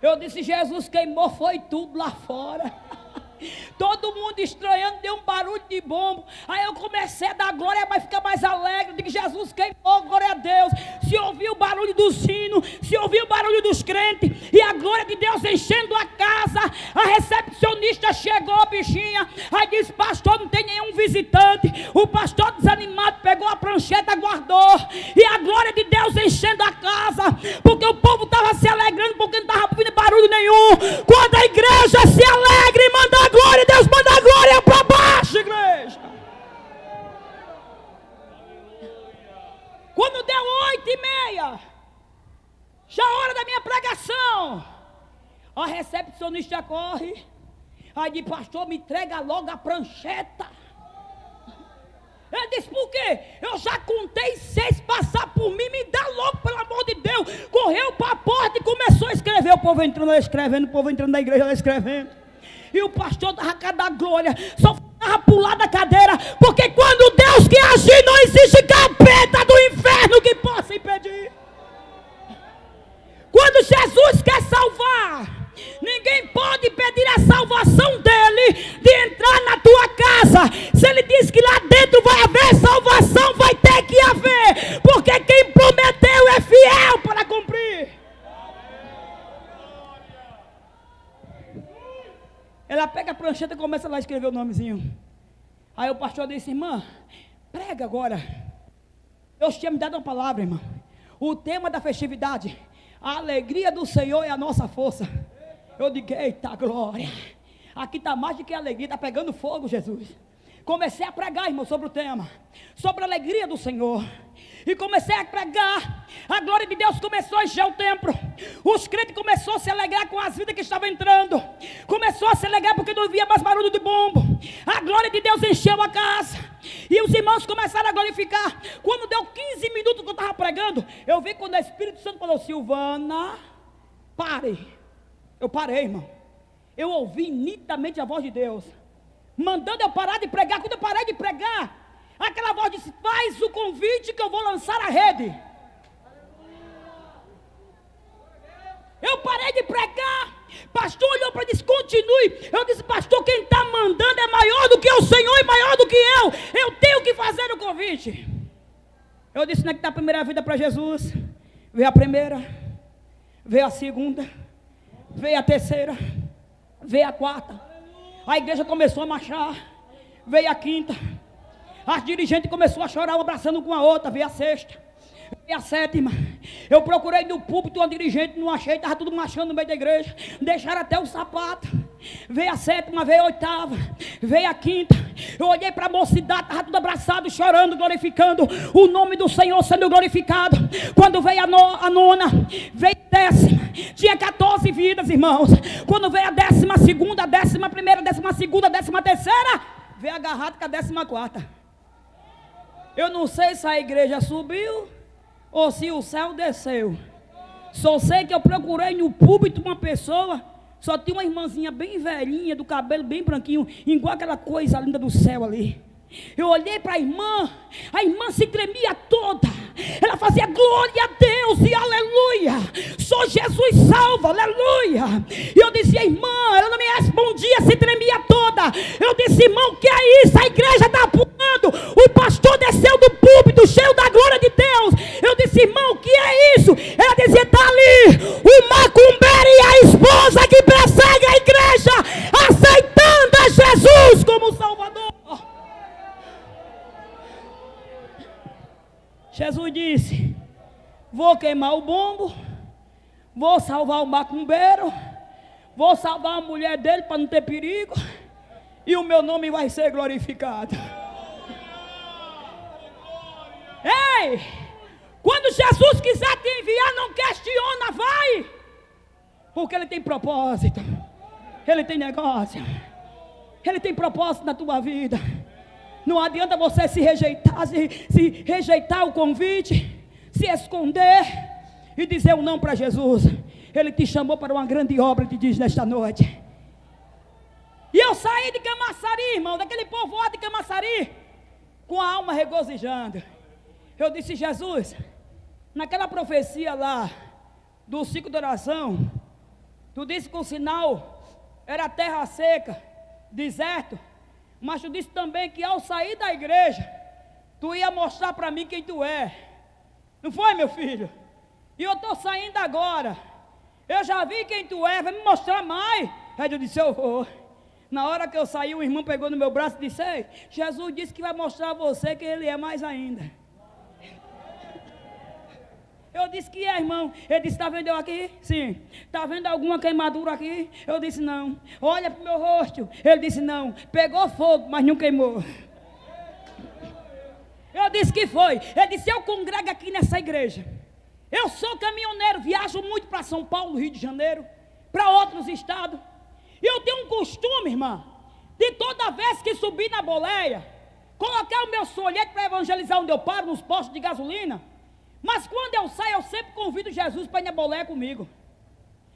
Eu disse, Jesus queimou, foi tudo lá fora. Todo mundo estranhando, deu um barulho de bombo. Aí eu comecei a dar glória, mas ficar mais alegre. Eu digo, Jesus queimou, glória a Deus. Se ouviu o barulho do sino, se ouviu o barulho dos crentes, e a glória de Deus enchendo a casa. A recepcionista chegou, bichinha. Aí disse, pastor, não tem nenhum visitante. O pastor desanimado pegou a prancheta, guardou. E a glória de Deus enchendo a casa. Porque o povo estava se alegrando, porque não estava ouvindo barulho nenhum. Quando a igreja se alegra e manda a glória, Deus manda a glória para baixo, igreja. Quando deu 8:30, já a hora da minha pregação, a recepcionista corre. Aí diz, pastor, me entrega logo a prancheta. Ele disse, por quê? Eu já contei 6 passar por mim, me dá logo, pelo amor de Deus. Correu para a porta e começou a escrever. O povo entrando lá escrevendo, o povo entrando na igreja lá escrevendo. E o pastor estava cada glória, só estava pular da cadeira, porque quando Deus quer agir, não existe capeta do inferno que possa impedir. Quando Jesus quer salvar, ninguém pode impedir a salvação dele de entrar na tua casa. Se ele diz que lá dentro vai haver salvação, vai ter que haver, porque quem prometeu é fiel para cumprir. Ela pega a prancheta e começa lá a escrever o nomezinho. Aí o pastor disse, irmã, prega agora. Deus tinha me dado uma palavra, irmã. O tema da festividade, a alegria do Senhor é a nossa força. Eu digo, eita glória. Aqui está mais do que alegria, está pegando fogo, Jesus. Comecei a pregar, irmão, sobre o tema, sobre a alegria do Senhor. E comecei a pregar. A glória de Deus começou a encher o templo. Os crentes começaram a se alegrar com as vidas que estavam entrando. Começou a se alegrar porque não havia mais barulho de bombo. A glória de Deus encheu a casa. E os irmãos começaram a glorificar. Quando deu 15 minutos que eu estava pregando, eu vi quando o Espírito Santo falou, Silvana, pare. Eu parei, irmão. Eu ouvi nitidamente a voz de Deus mandando eu parar de pregar. Quando eu parei de pregar, aquela voz disse, faz o convite que eu vou lançar a rede. Eu parei de pregar. Pastor olhou para mim e disse, continue. Eu disse, pastor, quem está mandando é maior do que o Senhor e maior do que eu. Eu tenho que fazer o convite. Eu disse, não é que está a primeira vida para Jesus. Veio a primeira, veio a segunda, veio a terceira, veio a quarta. A igreja começou a marchar. Veio a quinta. As dirigentes começaram a chorar, um abraçando com a outra. Veio a sexta, veio a sétima. Eu procurei no púlpito uma dirigente, não achei, estava tudo marchando no meio da igreja. Deixaram até o sapato. Veio a sétima, veio a oitava, veio a quinta. Eu olhei para a mocidade, estava tudo abraçado, chorando, glorificando o nome do Senhor sendo glorificado. Quando veio a nona, veio a décima. Tinha 14 vidas, irmãos. Quando veio a 12ª, a 11ª, a 12ª, a 13ª, veio agarrado com a 14ª. Eu não sei se a igreja subiu ou se o céu desceu. Só sei que eu procurei no púlpito uma pessoa. Só tinha uma irmãzinha bem velhinha, do cabelo bem branquinho, igual aquela coisa linda do céu ali. Eu olhei para a irmã se tremia toda. Ela fazia glória a Deus e aleluia. Só Jesus salva, aleluia. E eu dizia, irmã, ela não me respondia, se tremia toda. Eu disse, irmão, o que é isso? A igreja está pulando. O pastor desceu do púlpito, cheio da glória de Deus. Eu disse, irmão, o que é isso? Ela dizia, está ali o macumbeiro e a esposa que persegue a igreja, aceitando a Jesus como Salvador. queimar o bumbo, vou salvar o macumbeiro, vou salvar a mulher dele para não ter perigo, e o meu nome vai ser glorificado. Ei, quando Jesus quiser te enviar, não questiona, vai, porque Ele tem propósito, Ele tem negócio, Ele tem propósito na tua vida. Não adianta você se rejeitar o convite, se esconder e dizer um não para Jesus. Ele te chamou para uma grande obra, te diz nesta noite. E eu saí de Camaçari, irmão, daquele povoado de Camaçari, com a alma regozijando. Eu disse: Jesus, naquela profecia lá do ciclo de oração, tu disse que o sinal era terra seca, deserto, mas tu disse também que ao sair da igreja, tu ia mostrar para mim quem tu é. Não foi, meu filho? E eu estou saindo agora, eu já vi quem tu é, vai me mostrar mais. Aí eu disse: eu vou. Na hora que eu saí, o irmão pegou no meu braço e disse: ei, Jesus disse que vai mostrar a você quem Ele é mais ainda. Eu disse: que é, irmão? Ele disse: está vendo eu aqui? Sim. Está vendo alguma queimadura aqui? Eu disse: não. Olha para o meu rosto. Ele disse: não. Pegou fogo, mas não queimou. Eu disse: que foi? Ele disse: eu congrego aqui nessa igreja. Eu sou caminhoneiro, viajo muito para São Paulo, Rio de Janeiro, para outros estados. E eu tenho um costume, irmã, de toda vez que subir na boleia, colocar o meu solhete para evangelizar onde eu paro, nos postos de gasolina. Mas quando eu saio, eu sempre convido Jesus para ir na boleia comigo.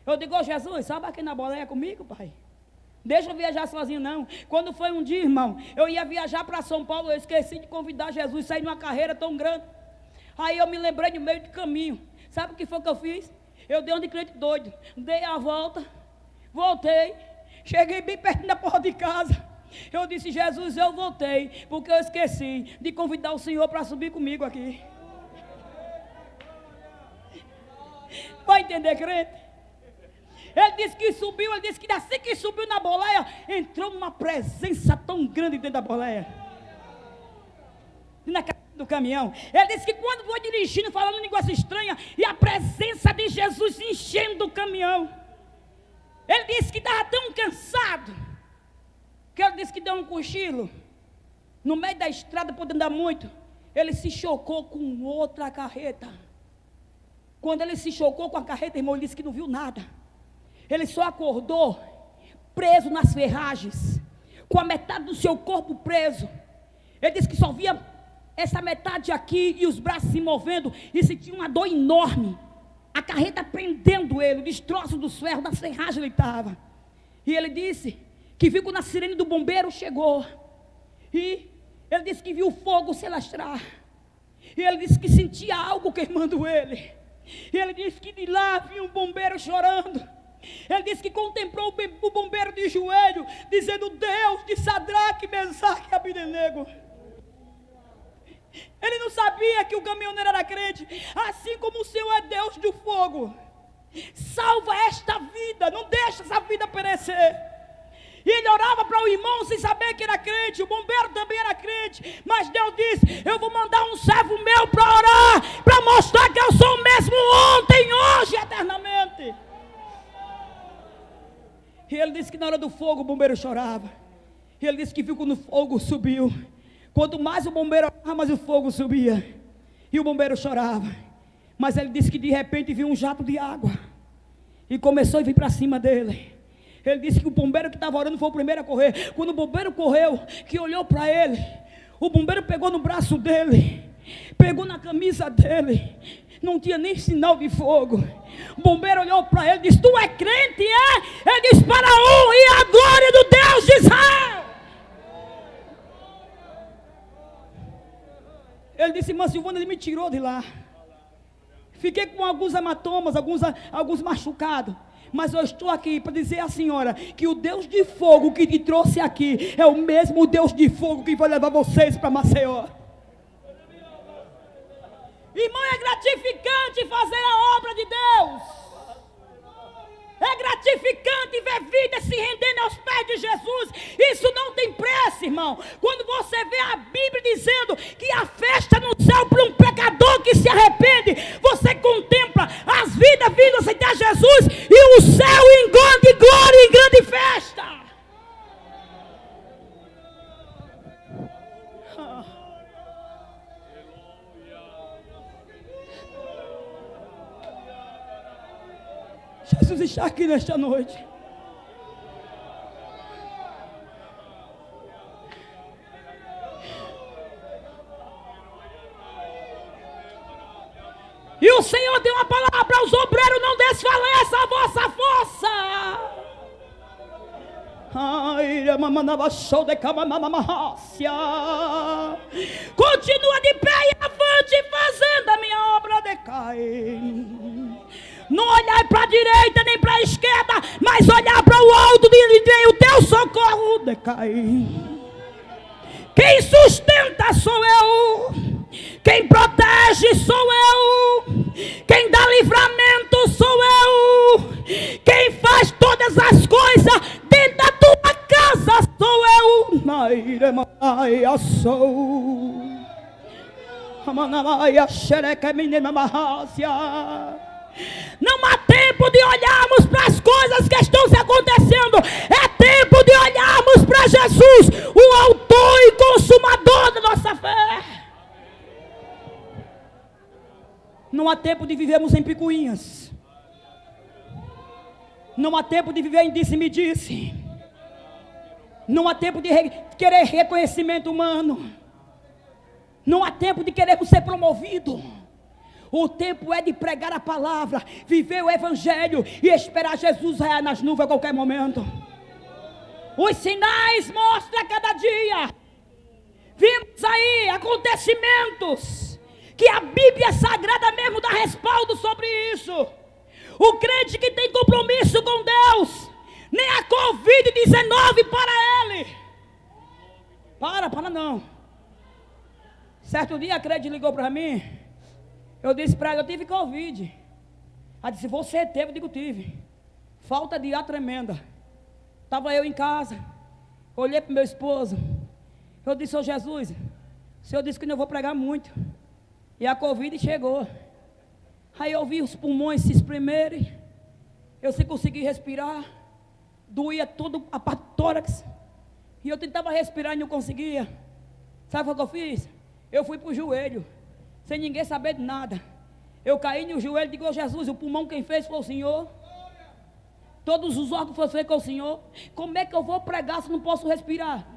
Eu digo: ô Jesus, sabe aqui na boleia comigo, pai? Deixa eu viajar sozinho não. Quando foi um dia, irmão, eu ia viajar para São Paulo, eu esqueci de convidar Jesus, sair numa carreira tão grande. Aí eu me lembrei no meio do caminho. Sabe o que foi que eu fiz? Eu dei um de crente doido, dei a volta, voltei, cheguei bem perto da porta de casa. Eu disse: Jesus, eu voltei, porque eu esqueci de convidar o Senhor para subir comigo aqui. Vai entender, crente? Ele disse que subiu, ele disse que assim que subiu na boleia, entrou uma presença tão grande dentro da boleia, na cabeça do caminhão. Ele disse que quando foi dirigindo, falando linguagem estranha, e a presença de Jesus enchendo o caminhão. Ele disse que estava tão cansado, que ele disse que deu um cochilo, no meio da estrada, podendo andar muito. Ele se chocou com outra carreta. Quando ele se chocou com a carreta, irmão, ele disse que não viu nada. Ele só acordou preso nas ferragens, com a metade do seu corpo preso. Ele disse que só via essa metade aqui e os braços se movendo, e sentia uma dor enorme. A carreta prendendo ele, o destroço dos ferros, da ferragem ele estava. E ele disse que viu quando a sirene do bombeiro chegou. E ele disse que viu o fogo se alastrar. E ele disse que sentia algo queimando ele. E ele disse que de lá vinha um bombeiro chorando. Ele disse que contemplou o bombeiro de joelho, dizendo: Deus de Sadraque, Mesaque e Abednego. Ele não sabia que o caminhoneiro era crente. Assim como o Senhor é Deus do fogo, salva esta vida, não deixa essa vida perecer. E ele orava para o irmão sem saber que era crente. O bombeiro também era crente. Mas Deus disse: eu vou mandar um servo meu para orar, para mostrar que eu sou o mesmo ontem, hoje e eternamente. E ele disse que na hora do fogo o bombeiro chorava. E ele disse que viu quando o fogo subiu. Quanto mais o bombeiro orava, mais o fogo subia. E o bombeiro chorava. Mas ele disse que de repente viu um jato de água. E começou a vir para cima dele. Ele disse que o bombeiro que estava orando foi o primeiro a correr. Quando o bombeiro correu, que olhou para ele, o bombeiro pegou no braço dele, pegou na camisa dele, não tinha nem sinal de fogo. O bombeiro olhou para ele e disse: tu é crente, é? Ele disse: para a honra e a glória do Deus de Israel. Ele disse: irmã Silvana, ele me tirou de lá. Fiquei com alguns hematomas, alguns machucados. Mas eu estou aqui para dizer à senhora que o Deus de fogo que te trouxe aqui é o mesmo Deus de fogo que vai levar vocês para Maceió. Irmão, é gratificante fazer a obra de Deus. É gratificante ver vida se rendendo aos pés de Jesus. Isso não tem preço, irmão. Quando você vê a Bíblia dizendo que a festa no céu para um pecador que se arrepende. Você contempla as vidas vindo a aceitar Jesus e o céu em grande glória, em grande festa. Jesus está aqui nesta noite. E o Senhor tem uma palavra aos obreiros: não desfaleça a vossa força. Continua de pé e avante, fazendo a minha obra decair. Não olhar para a direita nem para a esquerda, mas olhar para o alto e o teu socorro decair. Quem sustenta sou eu, quem protege sou eu, quem dá livramento sou eu, quem faz todas as coisas dentro da tua casa sou eu. Não há tempo de olharmos para as coisas que estão se acontecendo. É tempo de olharmos para Jesus, o autor e consumador da nossa fé. Não há tempo de vivermos em picuinhas. Não há tempo de viver em disse-me-disse. Não há tempo de querer reconhecimento humano. Não há tempo de querermos ser promovidos. O tempo é de pregar a palavra, viver o evangelho e esperar Jesus raiar nas nuvens a qualquer momento. Os sinais mostram a cada dia. Vimos aí acontecimentos que a Bíblia Sagrada mesmo dá respaldo sobre isso. O crente que tem compromisso com Deus, nem a Covid-19 para ele. Para não. Certo dia a crente ligou para mim. Eu disse para ela: eu tive Covid. Ela disse: você teve? Eu digo: tive. Falta de ar tremenda. Estava eu em casa, olhei para o meu esposo. Eu disse: ô Jesus, o Senhor disse que não vou pregar muito. E a Covid chegou. Aí eu vi os pulmões se espremerem. Eu sem conseguir respirar. Doía todo a parte do tórax. E eu tentava respirar e não conseguia. Sabe o que eu fiz? Eu fui para o joelho, sem ninguém saber de nada. Eu caí no joelho e digo: ô Jesus, o pulmão quem fez foi o Senhor. Todos os órgãos foram feitos com o Senhor. Como é que eu vou pregar se não posso respirar?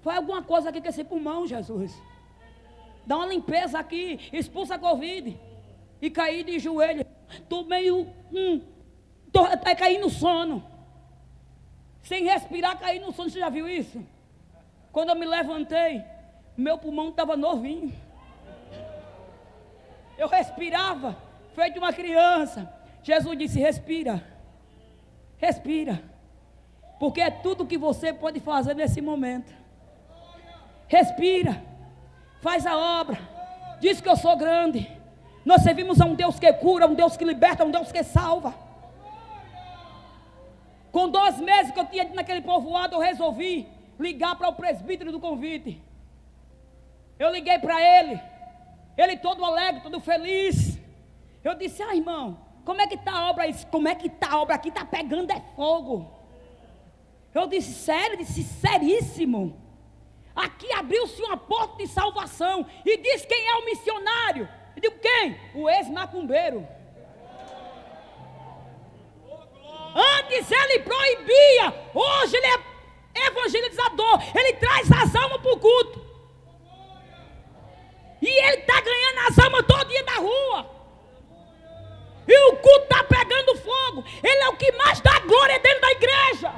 Faz alguma coisa aqui com esse pulmão, Jesus. Dá uma limpeza aqui, expulsa a Covid. E caí de joelho. Estou meio... caí no sono. Sem respirar, caí no sono. Você já viu isso? Quando eu me levantei, meu pulmão estava novinho. Eu respirava, feito uma criança. Jesus disse: respira. Respira. Porque é tudo que você pode fazer nesse momento. Respira. Faz a obra. Diz que eu sou grande. Nós servimos a um Deus que cura, um Deus que liberta, um Deus que salva. Com 2 meses que eu tinha naquele povoado, eu resolvi ligar para o presbítero do convite. Eu liguei para ele. Ele todo alegre, todo feliz. Eu disse: irmão, como é que está a obra? Como é que está a obra aqui? Está pegando é fogo. Eu disse: sério? Ele disse: seríssimo. Aqui abriu-se uma porta de salvação. E diz: quem é o missionário? Eu digo: quem? O ex-macumbeiro. Antes ele proibia, hoje ele é evangelizador. Ele traz as almas para o culto. E ele está ganhando as almas todo dia na rua. E o culto está pegando fogo. Ele é o que mais dá glória dentro da igreja.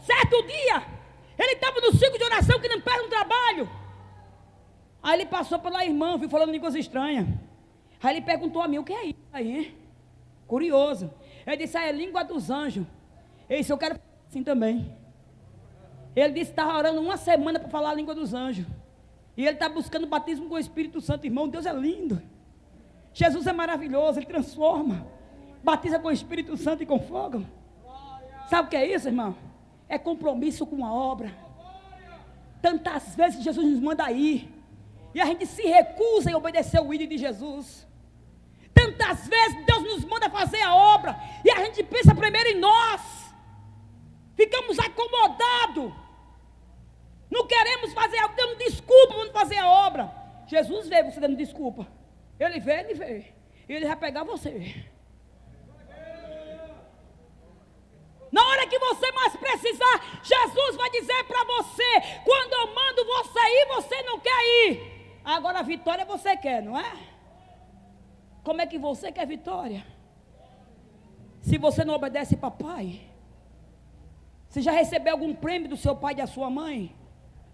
Certo dia, ele estava no ciclo de oração que não perde um trabalho. Aí ele passou pela irmã, viu falando línguas estranhas. Aí ele perguntou a mim: o que é isso aí, hein? Curioso. Ele disse: é língua dos anjos. Eu disse: eu quero assim também. Ele disse que estava orando 1 semana para falar a língua dos anjos. E ele está buscando batismo com o Espírito Santo. Irmão, Deus é lindo. Jesus é maravilhoso, Ele transforma. Batiza com o Espírito Santo e com fogo. Sabe o que é isso, irmão? É compromisso com a obra. Tantas vezes Jesus nos manda ir, e a gente se recusa em obedecer o ídolo de Jesus. Tantas vezes Deus nos manda fazer a obra, e a gente pensa primeiro em nós. Ficamos acomodados. Não queremos fazer algo, dando desculpa para não fazer a obra. Jesus vê você dando desculpa. Ele vê. E Ele vai pegar você. Na hora que você mais precisar, Jesus vai dizer para você: quando eu mando você ir, você não quer ir. Agora a vitória você quer, não é? Como é que você quer vitória? Se você não obedece papai. Você já recebeu algum prêmio do seu pai e da sua mãe,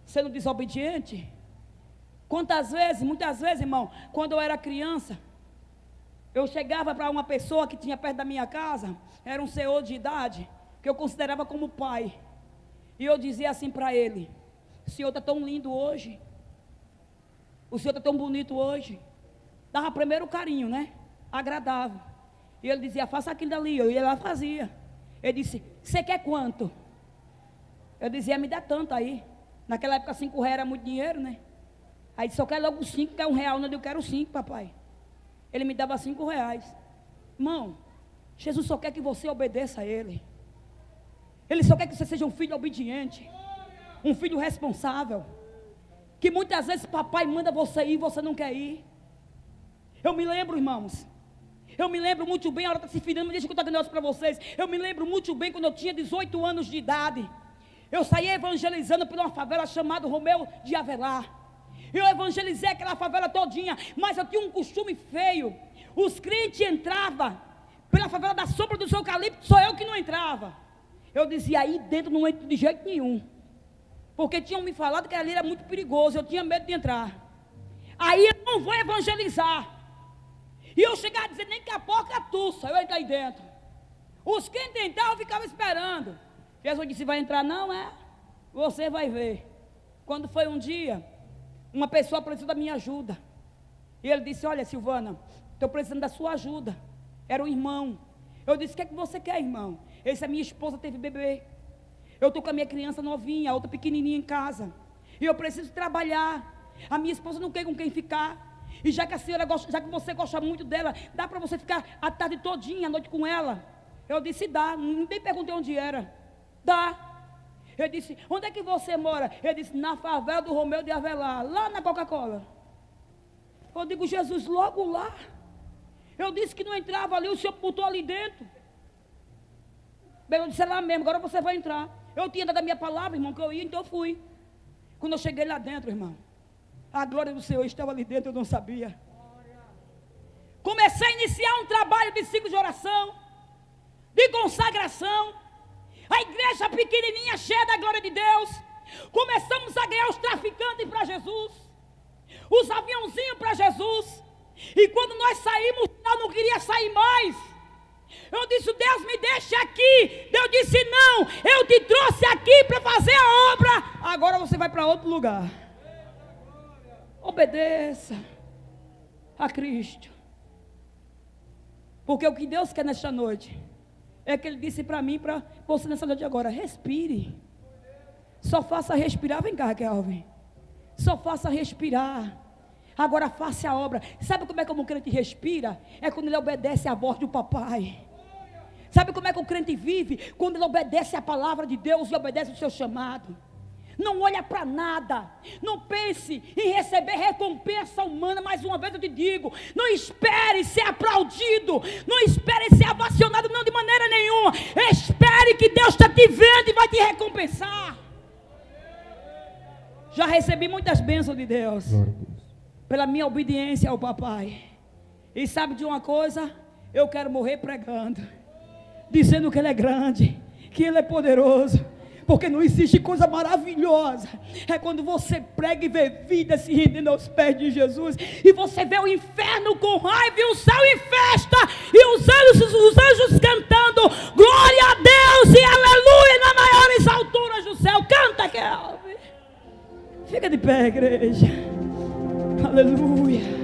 sendo desobediente? Quantas vezes, muitas vezes, irmão, quando eu era criança, eu chegava para uma pessoa que tinha perto da minha casa, era um senhor de idade, que eu considerava como pai, e eu dizia assim para ele: o senhor está tão lindo hoje, o senhor está tão bonito hoje. Dava primeiro carinho, né? Agradável. E ele dizia: faça aquilo ali. Eu ia lá, fazia. Ele disse: você quer quanto? Eu dizia: me dá tanto aí. Naquela época 5 reais era muito dinheiro, né? Aí disse: eu quero logo 5, quer R$1. Não, eu quero 5, papai. Ele me dava 5 reais. Irmão, Jesus só quer que você obedeça a Ele. Ele só quer que você seja um filho obediente, um filho responsável. Que muitas vezes papai manda você ir e você não quer ir. Eu me lembro, irmãos, eu me lembro muito bem, a hora está se firando, deixa eu contar um negócio para vocês. Eu me lembro muito bem quando eu tinha 18 anos de idade. Eu saí evangelizando por uma favela chamada Romeu de Avelar. Eu evangelizei aquela favela todinha, mas eu tinha um costume feio. Os crentes entravam pela favela da sombra do seu eucalipto, só eu que não entrava. Eu dizia: aí dentro não entro de jeito nenhum, porque tinham me falado que ali era muito perigoso, eu tinha medo de entrar. Aí eu não vou evangelizar. E eu chegava a dizer: nem que a porca tussa, eu entrei dentro. Os crentes entravam, eu ficava esperando. Jesus disse: vai entrar? Não, você vai ver. Quando foi um dia, uma pessoa precisou da minha ajuda, e ele disse: olha, Silvana, estou precisando da sua ajuda. Era um irmão. Eu disse: o que é que você quer, irmão? Ele disse: a minha esposa teve bebê, eu estou com a minha criança novinha, a outra pequenininha em casa, e eu preciso trabalhar. A minha esposa não quer com quem ficar. E já que a senhora gosta, já que você gosta muito dela, dá para você ficar a tarde todinha, a noite com ela? Eu disse: dá. Nem perguntei onde era. Dá. Eu disse: onde é que você mora? Ele disse: na favela do Romeu de Avelar, lá na Coca-Cola. Eu digo: Jesus, logo lá. Eu disse que não entrava ali, o senhor botou ali dentro. Bem, eu disse: é lá mesmo, agora você vai entrar. Eu tinha dado a minha palavra, irmão, que eu ia, então eu fui. Quando eu cheguei lá dentro, irmão, a glória do Senhor estava ali dentro, eu não sabia. Comecei a iniciar um trabalho de ciclo de oração, de consagração. A igreja pequenininha, cheia da glória de Deus. Começamos a ganhar os traficantes para Jesus, os aviãozinhos para Jesus. E quando nós saímos, eu não queria sair mais. Eu disse: Deus, me deixa aqui. Deus disse: não, eu te trouxe aqui para fazer a obra. Agora você vai para outro lugar. Obedeça a Cristo. Porque o que Deus quer nesta noite é que Ele disse para mim, para você nessa noite agora: respire. Só faça respirar. Vem cá, Kelvin. Só faça respirar. Agora faça a obra. Sabe como é que o crente respira? É quando ele obedece à voz do papai. Sabe como é que o crente vive? Quando ele obedece à palavra de Deus e obedece o seu chamado. Não olha para nada. Não pense em receber recompensa humana. Mais uma vez eu te digo: não espere ser aplaudido. Não espere ser ovacionado, não, de maneira nenhuma. Espere que Deus está te vendo e vai te recompensar. Já recebi muitas bênçãos de Deus pela minha obediência ao papai. E sabe de uma coisa? Eu quero morrer pregando, dizendo que Ele é grande, que Ele é poderoso. Porque não existe coisa maravilhosa. É quando você prega e vê vida se rendendo aos pés de Jesus. E você vê o inferno com raiva e o céu em festa. E os anjos cantando glória a Deus e aleluia nas maiores alturas do céu. Canta, Kelvin. Fica de pé, igreja. Aleluia.